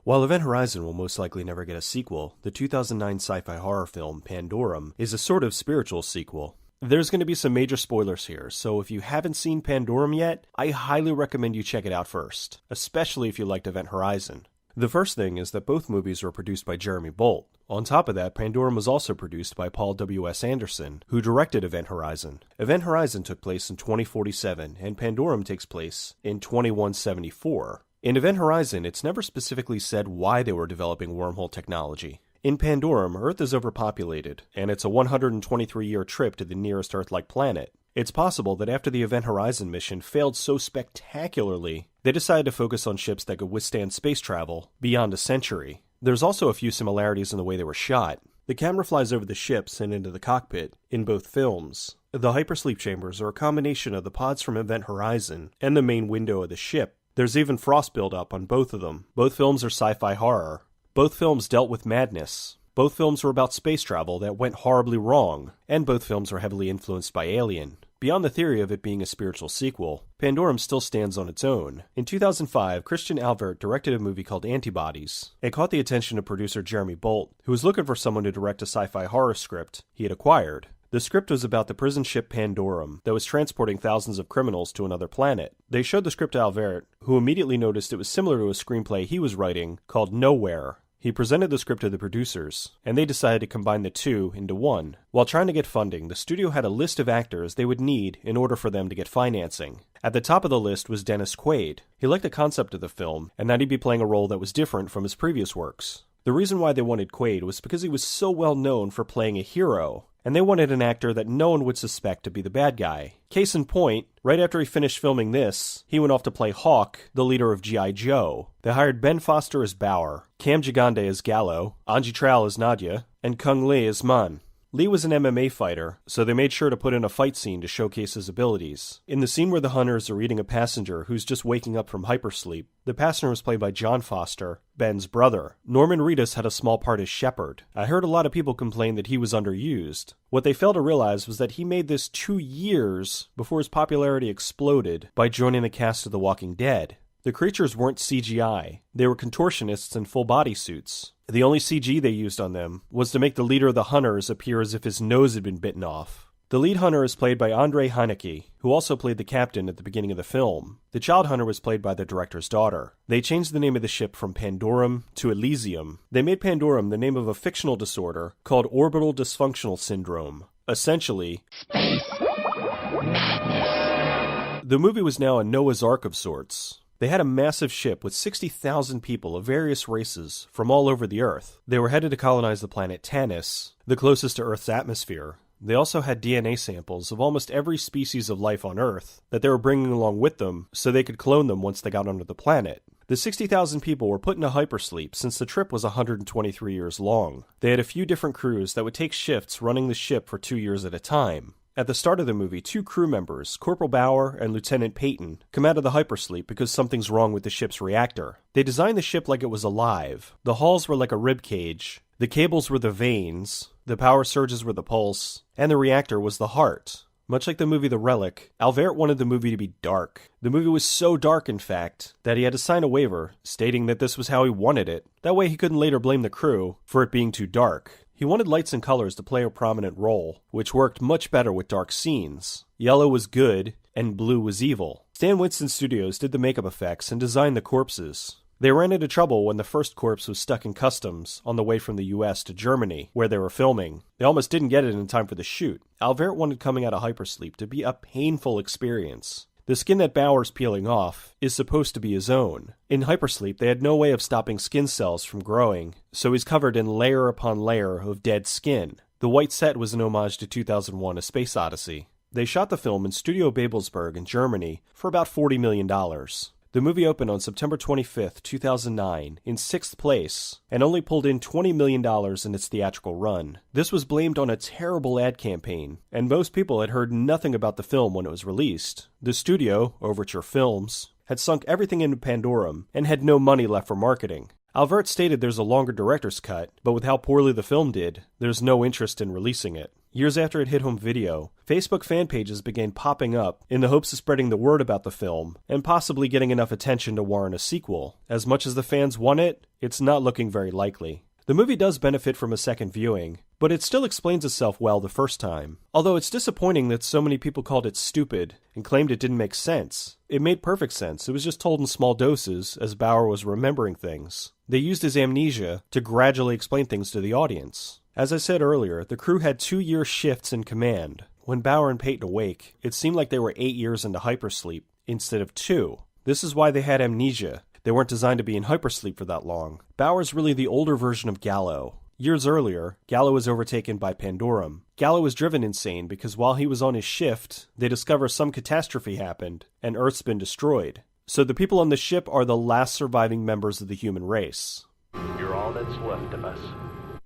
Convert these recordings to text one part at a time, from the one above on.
While Event Horizon will most likely never get a sequel, the 2009 sci-fi horror film Pandorum is a sort of spiritual sequel. There's going to be some major spoilers here, so if you haven't seen Pandorum yet, I highly recommend you check it out first, especially if you liked Event Horizon. The first thing is that both movies were produced by Jeremy Bolt. On top of that, Pandorum was also produced by Paul W.S. Anderson, who directed Event Horizon. Event Horizon took place in 2047, and Pandorum takes place in 2174. In Event Horizon, it's never specifically said why they were developing wormhole technology. In Pandorum, Earth is overpopulated, and it's a 123-year trip to the nearest Earth-like planet. It's possible that after the Event Horizon mission failed so spectacularly, they decided to focus on ships that could withstand space travel beyond a century. There's also a few similarities in the way they were shot. The camera flies over the ships and into the cockpit in both films. The hypersleep chambers are a combination of the pods from Event Horizon and the main window of the ship. There's even frost buildup on both of them. Both films are sci-fi horror. Both films dealt with madness. Both films were about space travel that went horribly wrong, and both films were heavily influenced by Alien. Beyond the theory of it being a spiritual sequel, Pandorum still stands on its own. In 2005, Christian Albert directed a movie called Antibodies. It caught the attention of producer Jeremy Bolt, who was looking for someone to direct a sci-fi horror script he had acquired. The script was about the prison ship Pandorum that was transporting thousands of criminals to another planet. They showed the script to Albert, who immediately noticed it was similar to a screenplay he was writing called Nowhere. He presented the script to the producers, and they decided to combine the two into one. While trying to get funding, the studio had a list of actors they would need in order for them to get financing. At the top of the list was Dennis Quaid. He liked the concept of the film, and that he'd be playing a role that was different from his previous works. The reason why they wanted Quaid was because he was so well known for playing a hero, and they wanted an actor that no one would suspect to be the bad guy. Case in point, right after he finished filming this, he went off to play Hawk, the leader of G.I. Joe. They hired Ben Foster as Bauer, Cam Gigande as Gallo, Anji Trao as Nadia, and Kung Lee as Man. Lee was an MMA fighter, so they made sure to put in a fight scene to showcase his abilities. In the scene where the hunters are eating a passenger who's just waking up from hypersleep, the passenger was played by John Foster, Ben's brother. Norman Reedus had a small part as Shepard. I heard a lot of people complain that he was underused. What they failed to realize was that he made this 2 years before his popularity exploded by joining the cast of The Walking Dead. The creatures weren't CGI. They were contortionists in full body suits. The only CG they used on them was to make the leader of the hunters appear as if his nose had been bitten off. The lead hunter is played by Andre Heineke, who also played the captain at the beginning of the film. The child hunter was played by the director's daughter. They changed the name of the ship from Pandorum to Elysium. They made Pandorum the name of a fictional disorder called orbital dysfunctional syndrome. Essentially, space madness. The movie was now a Noah's Ark of sorts. They had a massive ship with 60,000 people of various races from all over the Earth. They were headed to colonize the planet Tanis, the closest to Earth's atmosphere. They also had DNA samples of almost every species of life on Earth that they were bringing along with them so they could clone them once they got onto the planet. The 60,000 people were put into hypersleep since the trip was 123 years long. They had a few different crews that would take shifts running the ship for 2 years at a time. At the start of the movie, 2 crew members, Corporal Bauer and Lieutenant Peyton, come out of the hypersleep because something's wrong with the ship's reactor. They designed the ship like it was alive. The hulls were like a rib cage, the cables were the veins, the power surges were the pulse, and the reactor was the heart. Much like the movie The Relic, Albert wanted the movie to be dark. The movie was so dark, in fact, that he had to sign a waiver stating that this was how he wanted it. That way he couldn't later blame the crew for it being too dark. He wanted lights and colors to play a prominent role, which worked much better with dark scenes. Yellow was good, and blue was evil. Stan Winston Studios did the makeup effects and designed the corpses. They ran into trouble when the first corpse was stuck in customs on the way from the US to Germany, where they were filming. They almost didn't get it in time for the shoot. Albert wanted coming out of hypersleep to be a painful experience. The skin that Bauer's peeling off is supposed to be his own. In hypersleep, they had no way of stopping skin cells from growing, so he's covered in layer upon layer of dead skin. The white set was an homage to 2001: A Space Odyssey. They shot the film in Studio Babelsberg in Germany for about $40 million. The movie opened on September 25, 2009, in 6th place, and only pulled in $20 million in its theatrical run. This was blamed on a terrible ad campaign, and most people had heard nothing about the film when it was released. The studio, Overture Films, had sunk everything into Pandorum and had no money left for marketing. Albert stated there's a longer director's cut, but with how poorly the film did, there's no interest in releasing it. Years after it hit home video, Facebook fan pages began popping up in the hopes of spreading the word about the film and possibly getting enough attention to warrant a sequel. As much as the fans want it, it's not looking very likely. The movie does benefit from a second viewing, but it still explains itself well the first time. Although it's disappointing that so many people called it stupid and claimed it didn't make sense. It made perfect sense. It was just told in small doses as Bauer was remembering things. They used his amnesia to gradually explain things to the audience. As I said earlier, the crew had 2-year shifts in command. When Bauer and Peyton awake, it seemed like they were 8 years into hypersleep instead of 2. This is why they had amnesia. They weren't designed to be in hypersleep for that long. Bauer's really the older version of Gallo. Years earlier, Gallo was overtaken by Pandorum. Gallo was driven insane because while he was on his shift, they discover some catastrophe happened, and Earth's been destroyed. So the people on the ship are the last surviving members of the human race. You're all that's left of us.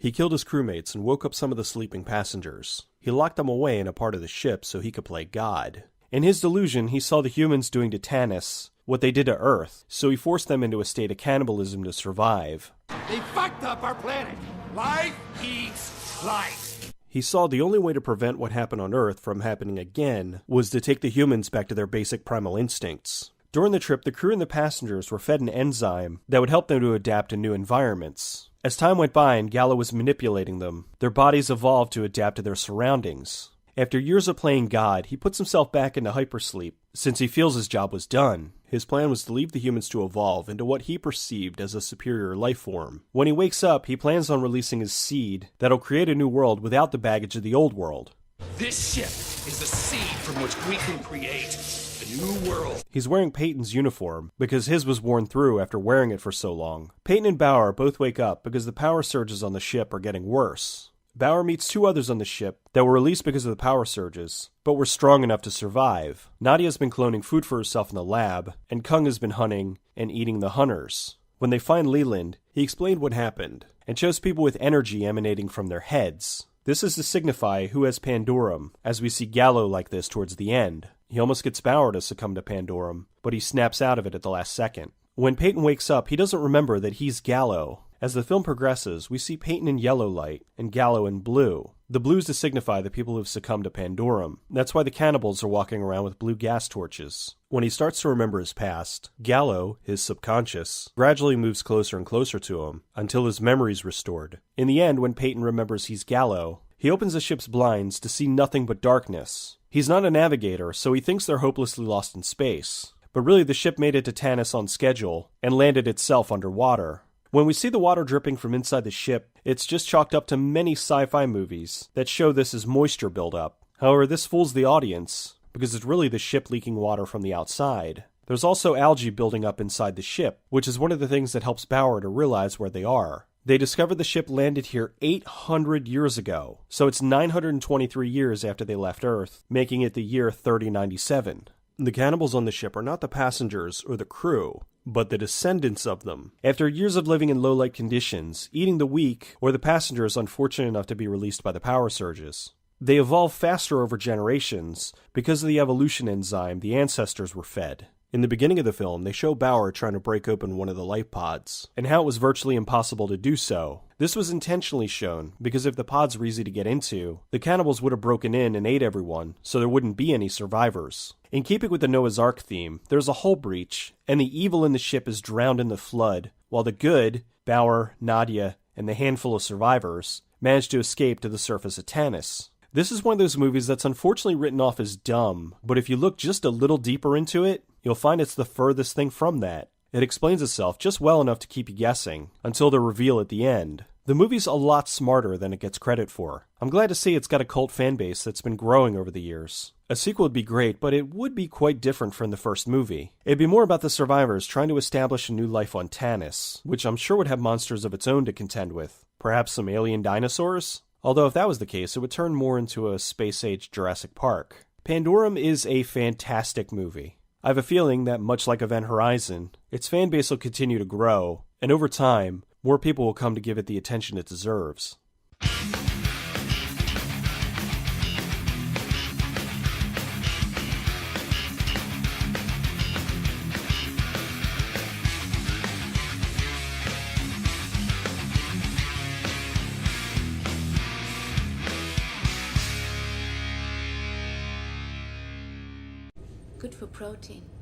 He killed his crewmates and woke up some of the sleeping passengers. He locked them away in a part of the ship so he could play God. In his delusion, he saw the humans doing to Tanis what they did to Earth, so he forced them into a state of cannibalism to survive. They fucked up our planet. Life eats life. He saw the only way to prevent what happened on Earth from happening again was to take the humans back to their basic primal instincts. During the trip, the crew and the passengers were fed an enzyme that would help them to adapt to new environments. As time went by and Gallo was manipulating them, their bodies evolved to adapt to their surroundings. After years of playing God, he puts himself back into hypersleep, since he feels his job was done. His plan was to leave the humans to evolve into what he perceived as a superior life form. When he wakes up, he plans on releasing his seed that'll create a new world without the baggage of the old world. This ship is the seed from which we can create a new world. He's wearing Peyton's uniform, because his was worn through after wearing it for so long. Peyton and Bauer both wake up because the power surges on the ship are getting worse. Bauer meets 2 others on the ship that were released because of the power surges, but were strong enough to survive. Nadia's been cloning food for herself in the lab, and Kung has been hunting and eating the hunters. When they find Leland, he explained what happened, and shows people with energy emanating from their heads. This is to signify who has Pandorum, as we see Gallo like this towards the end. He almost gets Bauer to succumb to Pandorum, but he snaps out of it at the last second. When Peyton wakes up, he doesn't remember that he's Gallo. As the film progresses, we see Peyton in yellow light and Gallo in blue. The blue's to signify the people who have succumbed to Pandorum. That's why the cannibals are walking around with blue gas torches. When he starts to remember his past, Gallo, his subconscious, gradually moves closer and closer to him until his memory's restored. In the end, when Peyton remembers he's Gallo, he opens the ship's blinds to see nothing but darkness. He's not a navigator, so he thinks they're hopelessly lost in space. But really, the ship made it to Tanis on schedule and landed itself underwater. When we see the water dripping from inside the ship, it's just chalked up to many sci-fi movies that show this as moisture buildup. However, this fools the audience, because it's really the ship leaking water from the outside. There's also algae building up inside the ship, which is one of the things that helps Bauer to realize where they are. They discovered the ship landed here 800 years ago, so it's 923 years after they left Earth, making it the year 3097. The cannibals on the ship are not the passengers or the crew, but the descendants of them. After years of living in low-light conditions, eating the weak, or the passengers unfortunate enough to be released by the power surges, they evolve faster over generations because of the evolution enzyme the ancestors were fed. In the beginning of the film, they show Bauer trying to break open one of the life pods, and how it was virtually impossible to do so. This was intentionally shown, because if the pods were easy to get into, the cannibals would have broken in and ate everyone, so there wouldn't be any survivors. In keeping with the Noah's Ark theme, there's a hull breach, and the evil in the ship is drowned in the flood, while the good, Bauer, Nadia, and the handful of survivors, manage to escape to the surface of Tanis. This is one of those movies that's unfortunately written off as dumb, but if you look just a little deeper into it, you'll find it's the furthest thing from that. It explains itself just well enough to keep you guessing, until the reveal at the end. The movie's a lot smarter than it gets credit for. I'm glad to see it's got a cult fan base that's been growing over the years. A sequel would be great, but it would be quite different from the first movie. It'd be more about the survivors trying to establish a new life on Tanis, which I'm sure would have monsters of its own to contend with. Perhaps some alien dinosaurs? Although if that was the case, it would turn more into a space-age Jurassic Park. Pandorum is a fantastic movie. I have a feeling that, much like Event Horizon, its fan base will continue to grow, and over time, more people will come to give it the attention it deserves. Good for protein.